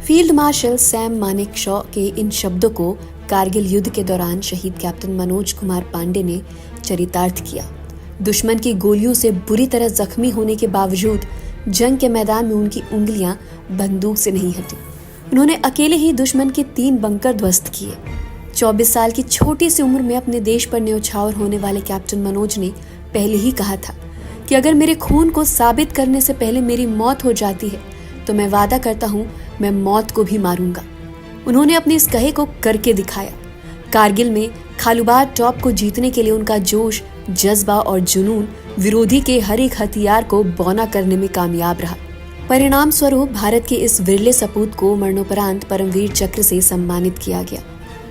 Field marshal Sam Manekshaw के इन शब्दों को कारगिल युद्ध के दौरान शहीद कैप्टन मनोज कुमार पांडे ने चरितार्थ किया। दुश्मन की गोलियों से बुरी तरह जख्मी होने के बावजूद जंग के मैदान में उनकी उंगलियां बंदूक से नहीं हटी। उन्होंने अकेले ही दुश्मन के 3 बंकर ध्वस्त किए। 24 साल की छोटी सी उम्र में अपने देश पर न्यौछावर होने वाले कैप्टन मनोज ने पहले ही कहा था कि अगर मेरे खून को साबित करने से पहले मेरी मौत हो जाती है तो मैं वादा करता हूं मैं मौत को भी मारूंगा। उन्होंने अपने इस कहे को करके दिखाया। कारगिल में खालूबार टॉप को जीतने के लिए उनका जोश, जज्बा और जुनून विरोधी के हर एक हथियार को बौना करने में कामयाब रहा। परिणाम स्वरूप भारत के इस विरले सपूत को मरणोपरांत परमवीर चक्र से सम्मानित किया गया।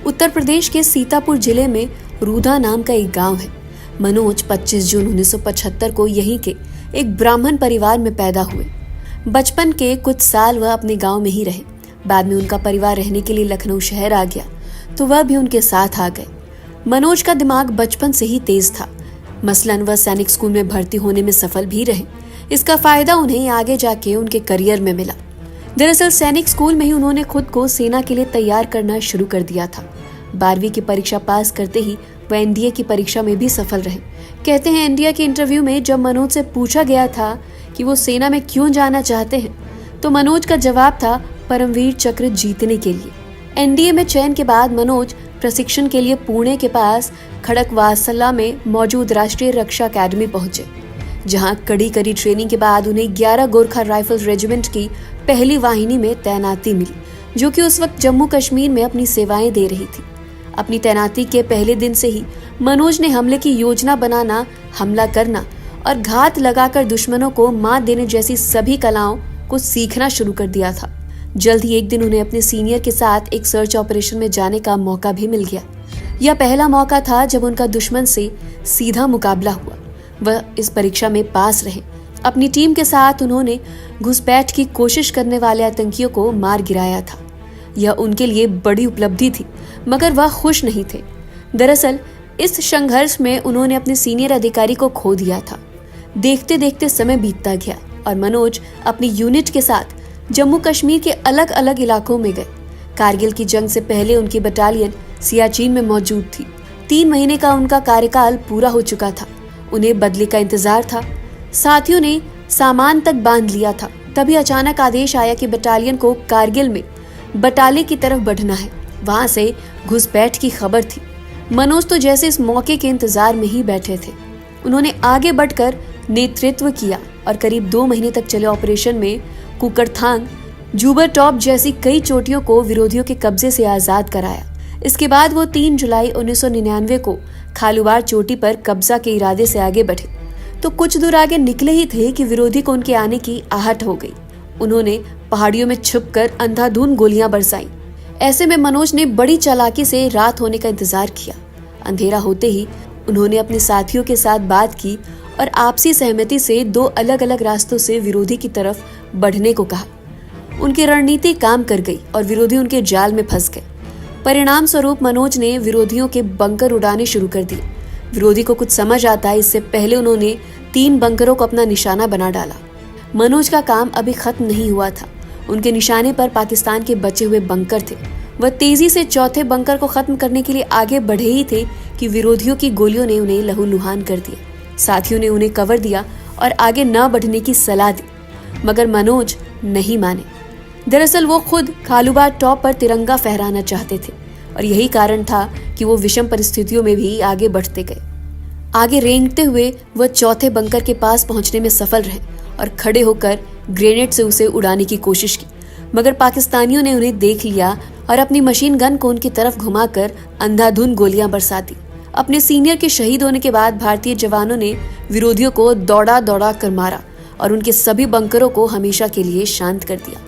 उत्तर प्रदेश के सीतापुर जिले में रूधा नाम का एक गांव है। मनोज 25 जून 1975 को यहीं के एक ब्राह्मण परिवार में पैदा हुए। बचपन के कुछ साल वह अपने गांव में ही रहे। बाद में उनका परिवार रहने के लिए लखनऊ शहर आ गया तो वह भी उनके साथ आ गए। मनोज का दिमाग बचपन से ही तेज था। मसलन वह सैनिक स्कूल में भर्ती होने में सफल भी रहे। इसका फायदा उन्हें आगे जाके उनके करियर में मिला। दरअसल सैनिक स्कूल में ही उन्होंने खुद को सेना के लिए तैयार करना शुरू कर दिया था। 12वीं की परीक्षा पास करते ही वह एनडीए की परीक्षा में भी सफल रहे। कहते हैं एनडीए के इंटरव्यू में जब मनोज से पूछा गया था कि वो सेना में क्यों जाना चाहते हैं तो मनोज का जवाब था परमवीर चक्र जीतने के लिए। एनडीए में चयन के बाद मनोज प्रशिक्षण के लिए पुणे के पास खड़कवासला में मौजूद राष्ट्रीय रक्षा अकादमी पहुंचे, जहां कड़ी ट्रेनिंग के बाद उन्हें 11 गोरखा राइफल्स रेजिमेंट की पहली वाहिनी में तैनाती मिली, जो कि उस वक्त जम्मू कश्मीर में अपनी सेवाएं दे रही थी। अपनी तैनाती के पहले दिन से ही मनोज ने हमले की योजना बनाना, हमला करना और घात लगाकर दुश्मनों को मात देने जैसी सभी कलाओं को सीखना शुरू कर दिया था। जल्द ही एक दिन उन्हें अपने सीनियर के साथ एक सर्च ऑपरेशन में जाने का मौका भी मिल गया। यह पहला मौका था जब उनका दुश्मन से सीधा मुकाबला हुआ। वह इस परीक्षा में पास रहे। अपनी टीम के साथ उन्होंने घुसपैठ की कोशिश करने वाले आतंकियों को मार गिराया था। यह उनके लिए बड़ी उपलब्धि थी, मगर वह खुश नहीं थे। दरअसल इस संघर्ष में उन्होंने अपने सीनियर अधिकारी को खो दिया था। देखते देखते समय बीतता गया और मनोज अपनी यूनिट के साथ जम्मू कश्मीर के अलग अलग इलाकों में गए। कारगिल की जंग से पहले उनकी बटालियन सियाचिन में मौजूद थी। 3 महीने का उनका कार्यकाल पूरा हो चुका था। उन्हें बदले का इंतजार था। साथियों ने सामान तक बांध लिया था। तभी अचानक आदेश आया कि बटालियन को कारगिल में बटाले की तरफ बढ़ना है। वहां से घुसपैठ की खबर थी। मनोज तो जैसे इस मौके के इंतजार में ही बैठे थे। उन्होंने आगे बढ़कर नेतृत्व किया और करीब 2 महीने तक चले ऑपरेशन में कुकरथांग, जूबर टॉप जैसी कई चोटियों को विरोधियों के कब्जे से आजाद कराया। इसके बाद वो 3 जुलाई 1999 को खालूबार चोटी पर कब्जा के इरादे से आगे बढ़े तो कुछ दूर आगे निकले ही थे कि विरोधी को उनके आने की आहट हो गई। उन्होंने पहाड़ियों में छुपकर अंधाधुंध गोलियां बरसाई। ऐसे में मनोज ने बड़ी चालाकी से रात होने का इंतजार किया। अंधेरा होते ही उन्होंने अपने साथियों के साथ बात की और आपसी सहमति से 2 अलग अलग रास्तों से विरोधी की तरफ बढ़ने को कहा। उनकी रणनीति काम कर गई और विरोधी उनके जाल में फंस गए। परिणाम स्वरूप मनोज ने विरोधियों के बंकर उड़ाने शुरू कर दिए। विरोधी को कुछ समझ आता इससे पहले उन्होंने 3 बंकरों को अपना निशाना बना डाला। मनोज का काम अभी खत्म नहीं हुआ था। उनके निशाने पर पाकिस्तान के बचे हुए बंकर थे। वह तेजी से चौथे बंकर को खत्म करने के लिए आगे बढ़े ही थे कि विरोधियों की गोलियों ने उन्हें लहूलुहान कर दिया। साथियों ने उन्हें कवर दिया और आगे न बढ़ने की सलाह दी, मगर मनोज नहीं माने। दरअसल वो खुद खालूबार टॉप पर तिरंगा फहराना चाहते थे और यही कारण था कि वो विषम परिस्थितियों में भी आगे बढ़ते गए। आगे रेंगते हुए वह चौथे बंकर के पास पहुंचने में सफल रहे और खड़े होकर ग्रेनेड से उसे उड़ाने की कोशिश की, मगर पाकिस्तानियों ने उन्हें देख लिया और अपनी मशीन गन को उनकी तरफ घुमाकर अंधाधुंध गोलियां बरसा दी। अपने सीनियर के शहीद होने के बाद भारतीय जवानों ने विरोधियों को दौड़ा कर मारा और उनके सभी बंकरों को हमेशा के लिए शांत कर दिया।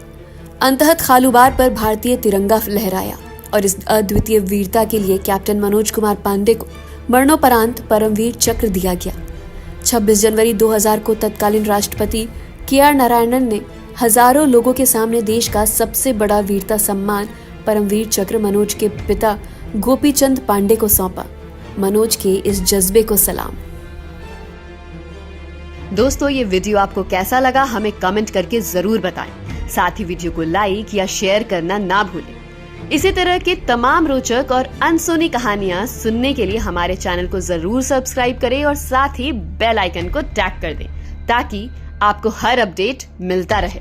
अंततः खालूबार पर भारतीय तिरंगा लहराया और इस अद्वितीय वीरता के लिए कैप्टन मनोज कुमार पांडे को मरणोपरांत परमवीर चक्र दिया गया। 26 जनवरी 2000 को तत्कालीन राष्ट्रपति KR नारायणन ने हजारों लोगों के सामने देश का सबसे बड़ा वीरता सम्मान परमवीर चक्र मनोज के पिता गोपीचंद पांडे को सौंपा। मनोज के इस जज्बे को सलाम। दोस्तों, ये वीडियो आपको कैसा लगा हमें कमेंट करके जरूर बताएं। साथ ही वीडियो को लाइक या शेयर करना ना भूलें। इसी तरह के तमाम रोचक और अनसुनी कहानियां सुनने के लिए हमारे चैनल को जरूर सब्सक्राइब करें और साथ ही बेल आइकन को टैप कर दें ताकि आपको हर अपडेट मिलता रहे।